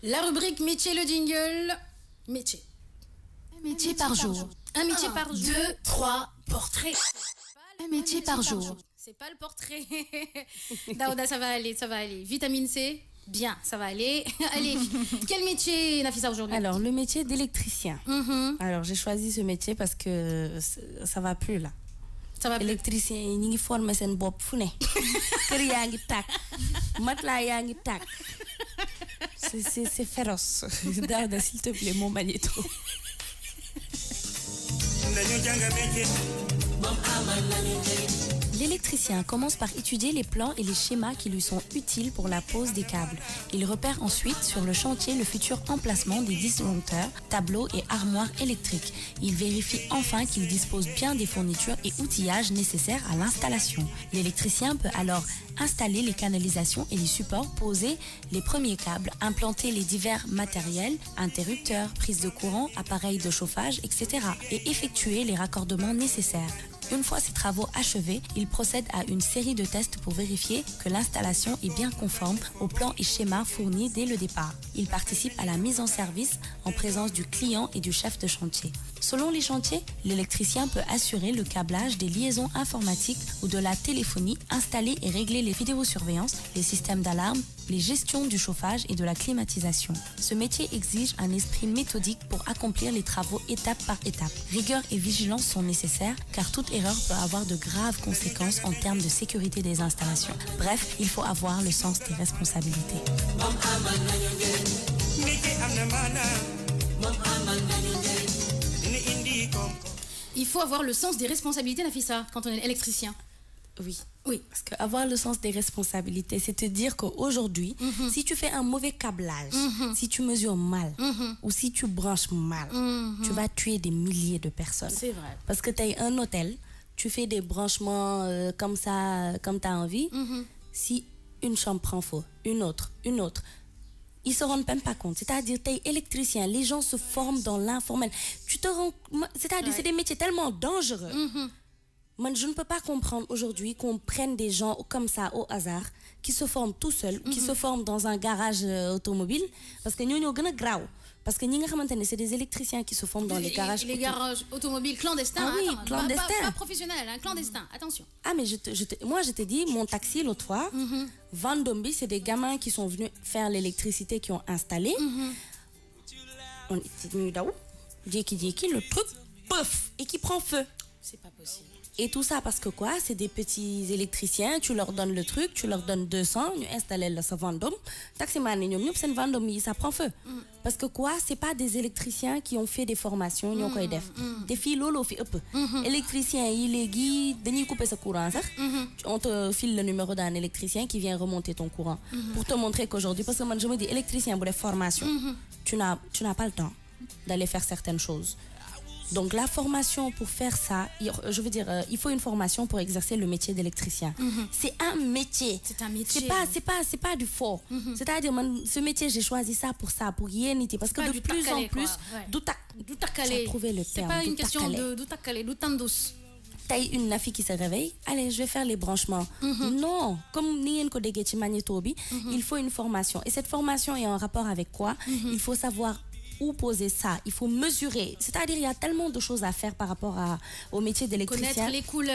La rubrique métier, le jingle. Métier. Un métier par jour. Un métier par jour. 2, 3 portraits. Un métier par jour. C'est pas le portrait. Daouda, ça va aller, ça va aller. Vitamine C, bien, ça va aller. Allez, quel métier, Nafissa, aujourd'hui? Alors, le métier d'électricien. Alors, j'ai choisi ce métier parce que ça va plus là. Ça va plus. Électricien, il y a forme sen bop fune. Kër yaa ngi tàkk. Matelas yaa ngi tàkk. C'est féroce. Daouda, s'il te plaît, mon magnéto. L'électricien commence par étudier les plans et les schémas qui lui sont utiles pour la pose des câbles. Il repère ensuite sur le chantier le futur emplacement des disjoncteurs, tableaux et armoires électriques. Il vérifie enfin qu'il dispose bien des fournitures et outillages nécessaires à l'installation. L'électricien peut alors installer les canalisations et les supports, poser les premiers câbles, implanter les divers matériels, interrupteurs, prises de courant, appareils de chauffage, etc. et effectuer les raccordements nécessaires. Une fois ces travaux achevés, il procède à une série de tests pour vérifier que l'installation est bien conforme aux plans et schémas fournis dès le départ. Il participe à la mise en service en présence du client et du chef de chantier. Selon les chantiers, l'électricien peut assurer le câblage des liaisons informatiques ou de la téléphonie, installer et régler les vidéosurveillances, les systèmes d'alarme, les gestions du chauffage et de la climatisation. Ce métier exige un esprit méthodique pour accomplir les travaux étape par étape. Rigueur et vigilance sont nécessaires car toute erreur peut avoir de graves conséquences en termes de sécurité des installations. Bref, il faut avoir le sens des responsabilités. Il faut avoir le sens des responsabilités, Nafissa, quand on est électricien. Oui. Oui, parce qu'avoir le sens des responsabilités, c'est te dire qu'aujourd'hui, si tu fais un mauvais câblage, si tu mesures mal, ou si tu branches mal, tu vas tuer des milliers de personnes. C'est vrai. Parce que tu as un hôtel, tu fais des branchements comme ça, comme tu as envie. Si une chambre prend feu, une autre, ils se rendent même pas compte. C'est-à-dire, tu es électricien, les gens se forment dans l'informel. Tu te rends... C'est-à-dire, c'est des métiers tellement dangereux. Moi, je ne peux pas comprendre aujourd'hui qu'on prenne des gens comme ça au hasard, qui se forment tout seuls, qui se forment dans un garage automobile, parce que nous sommes grave. Parce que c'est des électriciens qui se forment dans les garages. Les garages automobiles clandestins. Ah oui, clandestins. Pas professionnels, hein, clandestins. Attention. Ah, mais moi, je te dis, mon taxi l'autre fois, Vendombi, c'est des gamins qui sont venus faire l'électricité, qui ont installé. On était venus là-haut. Djeki, le truc, pouf, et qui prend feu. C'est pas possible. Et tout ça parce que quoi? C'est des petits électriciens, tu leur donnes le truc, tu leur donnes 200, nous installons le Vendôme. Taximan, c'est Vendôme, ça prend feu. Parce que quoi? C'est pas des électriciens qui ont fait des formations, des filles lolo fait peu. Électricien, il est guide, de couper ce courant, ça. On te file le numéro d'un électricien qui vient remonter ton courant. Pour te montrer qu'aujourd'hui, parce que moi je me dis, électricien pour les formations, tu n'as pas le temps d'aller faire certaines choses. Donc la formation pour faire ça, je veux dire, il faut une formation pour exercer le métier d'électricien. C'est un métier. C'est un métier. C'est pas du faux. C'est-à-dire, ce métier, j'ai choisi ça, pour y être. Parce que de plus en plus, j'ai trouvé le terme. C'est pas une question de d'outacalé, d'outandous. T'as une nafie qui se réveille, allez, je vais faire les branchements. Non, comme Nien Kodegeti Magnetobi, il faut une formation. Et cette formation est en rapport avec quoi? Il faut savoir où poser ça, il faut mesurer. C'est-à-dire, il y a tellement de choses à faire par rapport au métier d'électricien.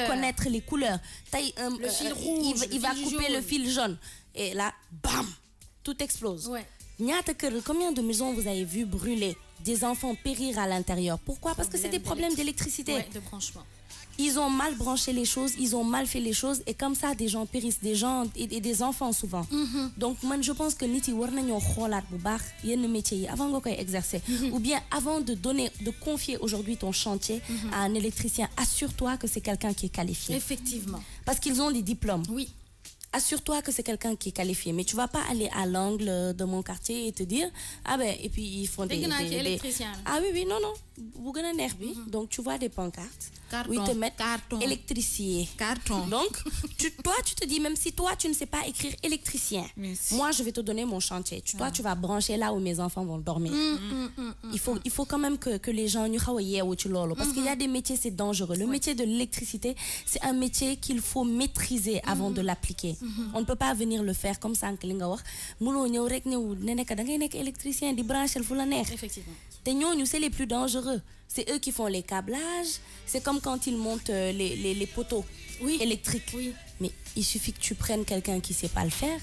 Connaître les couleurs. Le fil rouge, il va couper le fil jaune. Et là, bam, tout explose. Ouais. Combien de maisons vous avez vu brûler, des enfants périr à l'intérieur? Pourquoi? Parce que c'est des problèmes d'électricité. Ouais, de branchement. Ils ont mal branché les choses, ils ont mal fait les choses, et comme ça, des gens périssent, des gens et des enfants souvent. Donc, moi, je pense que niti war nañu xolat bu baax yenn métier yi avant nga koy exercer, ou bien avant de confier aujourd'hui ton chantier à un électricien, assure-toi que c'est quelqu'un qui est qualifié. Effectivement. Parce qu'ils ont des diplômes. Oui. Assure-toi que c'est quelqu'un qui est qualifié. Mais tu vas pas aller à l'angle de mon quartier et te dire, ah ben, et puis ils font des électriciens. Ah oui, non. Donc, tu vois des pancartes. Carton. Où ils te mettent Carton. électricien. Carton. Donc, toi, tu te dis, même si toi, tu ne sais pas écrire électricien, moi, je vais te donner mon chantier. Toi, tu vas brancher là où mes enfants vont dormir. Il faut quand même que les gens... Parce qu'il y a des métiers, c'est dangereux. Le métier de l'électricité, c'est un métier qu'il faut maîtriser avant de l'appliquer. On ne peut pas venir le faire comme ça. Électricien, di brancher fu la neex. Effectivement. Te ñooñu, c'est les plus dangereux. C'est eux qui font les câblages. C'est comme quand ils montent les poteaux électriques. Oui. Mais il suffit que tu prennes quelqu'un qui ne sait pas le faire.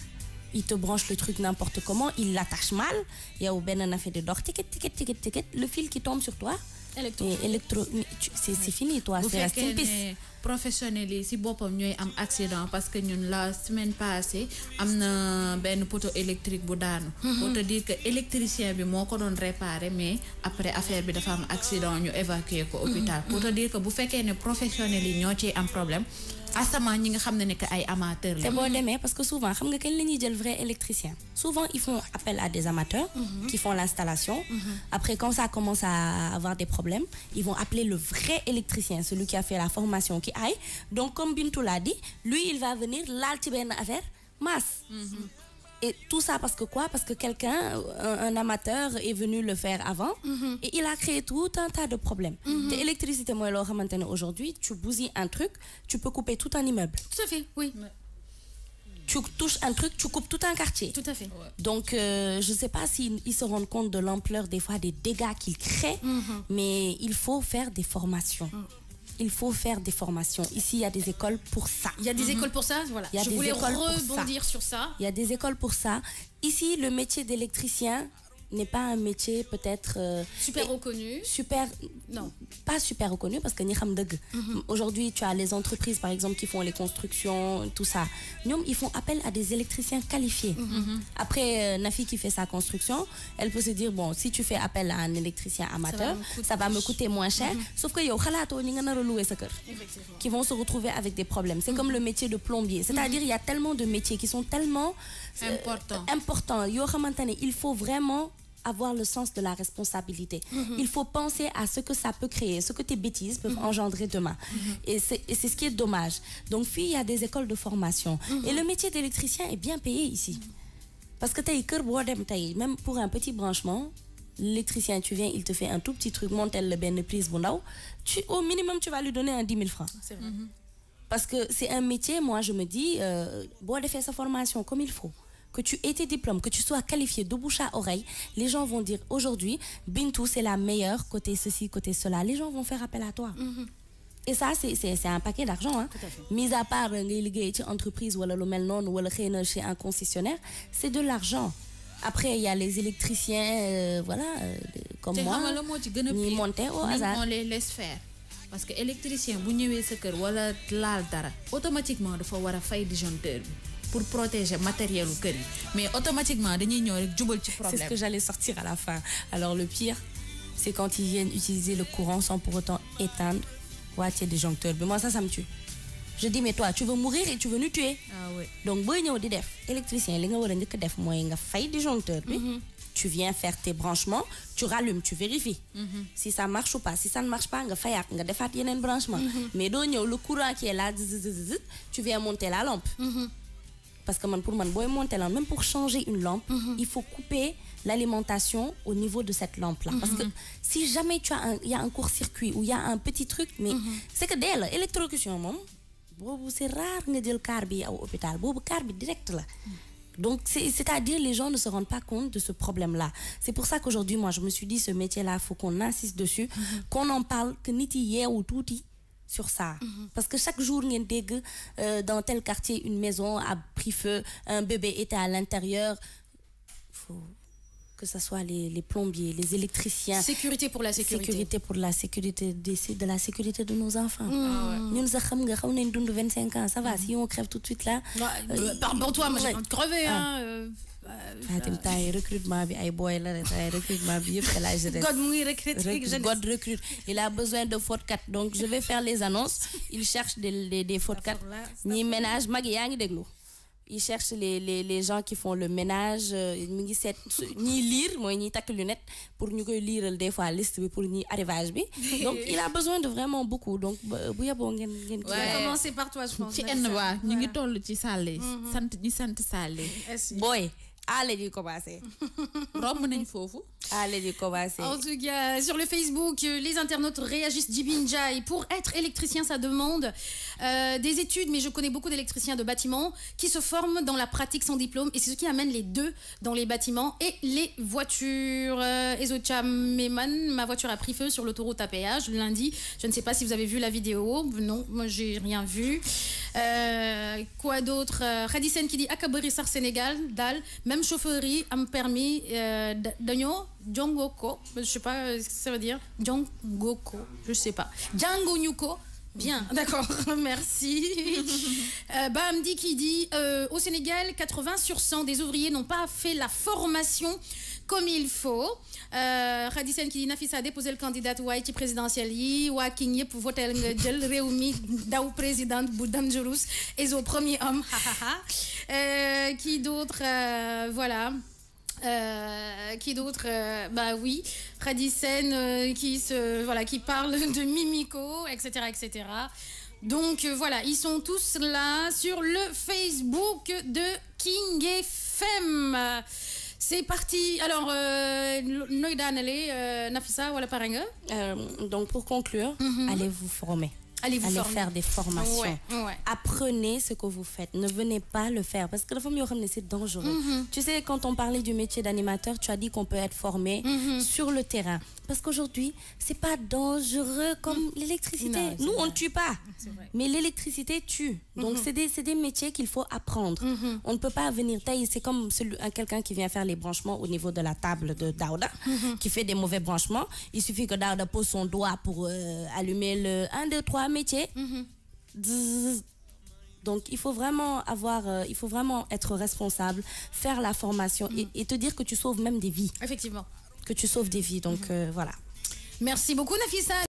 Il te branche le truc n'importe comment. Il l'attache mal. Il y a un fait de dor. Le fil qui tombe sur toi. C'est fini, toi. C'est resté une piste. Professionnels yi si boppam ñooy am accident parce que ñun la semaine passée am na benn poteau électrique bu daanu. Pour te dire que électricien bi moo ko doon réparer mais après affaire bi dafa am accident ñu évacuer ko hôpital. Pour te dire que bu fekkee ne professionnels yi ñoo ciy am problème asamaan ñi nga xam ne que ay amateurs la. C'est bon demee parce que souvent xam nga kañ la ñuy jël vrai électricien. Souvent ils font appel à des amateurs qui font l'installation. Après quand ça commence à avoir des problèmes, ils vont appeler le vrai électricien, celui qui a fait la formation qui aille. Donc comme Bintou l'a dit, lui il va venir laal ci benn affaire masse. Et tout ça parce que quoi? Parce que quelqu'un, un amateur est venu le faire avant et il a créé tout un tas de problèmes. L'électricité, moi, aujourd'hui, tu bousilles un truc, tu peux couper tout un immeuble. Tout à fait, oui. Tu touches un truc, tu coupes tout un quartier. Tout à fait. Donc, je ne sais pas s'ils se rendent compte de l'ampleur des fois des dégâts qu'ils créent, mais il faut faire des formations. Il faut faire des formations. Ici, il y a des écoles pour ça. Il y a des écoles pour ça, voilà. Je voulais rebondir sur ça. Il y a des écoles pour ça. Ici, le métier d'électricien n'est pas un métier peut-être super reconnu. Non, pas super reconnu parce que aujourd'hui tu as les entreprises par exemple qui font les constructions, tout ça. Ils font appel à des électriciens qualifiés. Après Nafi qui fait sa construction, elle peut se dire bon, si tu fais appel à un électricien amateur, ça va me coûter moins cher. Sauf que qui vont se retrouver avec des problèmes. C'est comme le métier de plombier. C'est-à-dire il y a tellement de métiers qui sont tellement importants. Il faut vraiment avoir le sens de la responsabilité. Il faut penser à ce que ça peut créer, ce que tes bêtises peuvent engendrer demain. Et c'est ce qui est dommage. Donc, il y a des écoles de formation. Et le métier d'électricien est bien payé ici. Parce que même pour un petit branchement, l'électricien, tu viens, il te fait un tout petit truc, monte le ben prise au minimum, tu vas lui donner 10 000 francs. C'est vrai. Parce que c'est un métier, moi je me dis, de faire sa formation comme il faut, que tu aies tes diplômes, que tu sois qualifié de bouche à oreille, les gens vont dire aujourd'hui, Bintou c'est la meilleure, côté ceci, côté cela, les gens vont faire appel à toi. Et ça, c'est un paquet d'argent. Hein. Mis à part une entreprise ou chez un concessionnaire, c'est de l'argent. Après, il y a les électriciens, comme moi, qui montent au hasard. On les laisse faire. Parce que l'électricien, si il y a un dara, automatiquement, il faut faire des disjoncteurs pour protéger le matériel. Mais automatiquement, il y a un problème. C'est ce que j'allais sortir à la fin. Alors, le pire, c'est quand ils viennent utiliser le courant sans pour autant éteindre des disjoncteurs. Mais moi, ça me tue. Je dis, mais toi, tu veux mourir et tu veux nous tuer. Ah oui. Donc, électricien, les disjoncteurs. Tu viens faire tes branchements, tu rallumes, tu vérifies. Si ça marche ou pas. Si ça ne marche pas, tu fais un branchement. Mais le courant qui est là, tu viens monter la lampe. Parce que pour monter la lampe, même pour changer une lampe, il faut couper l'alimentation au niveau de cette lampe-là. Parce que si jamais il y a un court-circuit ou il y a un petit truc, mais c'est que dès l'électrocution, c'est rare que tu aies le carbi à l'hôpital. C'est carbi direct là. Donc, c'est-à-dire les gens ne se rendent pas compte de ce problème-là. C'est pour ça qu'aujourd'hui, moi, je me suis dit, ce métier-là, il faut qu'on insiste dessus, qu'on en parle, que niti yé ou touti sur ça. Parce que chaque jour, dans tel quartier, une maison a pris feu, un bébé était à l'intérieur. Faut que ce soit les plombiers, les électriciens. Sécurité pour la sécurité. Sécurité pour la sécurité, de la sécurité de nos enfants. Nous, nous avons 25 ans, ça va, si on crève tout de suite là. Pardon, toi, moi j'ai envie de crever. God recrute. Il a besoin de faute 4. Donc je vais faire les annonces. Il cherche des fautes 4. Ni ménage, ils cherchent les gens qui font le ménage, ni lire, moi ni tak lunettes pour nous lire des fois liste pour ni arrivage bi. Donc il a besoin de vraiment beaucoup. Donc buya bo ngeen on va commencer par toi je pense. Ci en wa ñu ngi tollu ci salé. Sant salé. Boy allez commencer. Allez commencer. En tout cas, sur le Facebook, les internautes réagissent. Jibinjai, pour être électricien, ça demande des études, mais je connais beaucoup d'électriciens de bâtiments qui se forment dans la pratique sans diplôme, et c'est ce qui amène les deux dans les bâtiments et les voitures. Ezocha Meman, ma voiture a pris feu sur l'autoroute à péage lundi. Je ne sais pas si vous avez vu la vidéo. Non, moi j'ai rien vu. Quoi d'autre? Radisen qui dit Akabarissar Sénégal, Dal, même chaufferie, a permis d'agneau. Djongoko, je sais pas ce que ça veut dire. Djongoko, je sais pas. Django Nyuko. Bien, d'accord, merci. Bamdi qui dit au Sénégal, 80 sur 100 des ouvriers n'ont pas fait la formation comme il faut. Radisen qui dit Nafisa a déposé le candidat Waïti présidentiel yi waa King pour voter nga jël réew mi daw président bu dangerous et au premier homme. Qui d'autre voilà. Qui d'autre bah oui, Radisen qui parle de Mimiko, etc. Donc voilà, ils sont tous là sur le Facebook de King FM. C'est parti. Alors, Nafisa, voilà pareil. Donc pour conclure, allez vous former. Allez faire des formations. Ouais. Apprenez ce que vous faites. Ne venez pas le faire parce que la famille c'est dangereux. Tu sais, quand on parlait du métier d'animateur, tu as dit qu'on peut être formé sur le terrain. Parce qu'aujourd'hui, c'est pas dangereux comme l'électricité. Nous, on ne tue pas. Mais l'électricité tue. Donc, c'est des métiers qu'il faut apprendre. On ne peut pas venir tailler. C'est comme quelqu'un qui vient faire les branchements au niveau de la table de Daouda, qui fait des mauvais branchements. Il suffit que Daouda pose son doigt pour allumer le 1, 2, 3 métier. Donc, il faut vraiment être responsable, faire la formation et te dire que tu sauves même des vies. Effectivement. Que tu sauves des vies. Donc, voilà. Merci beaucoup, Nafisa.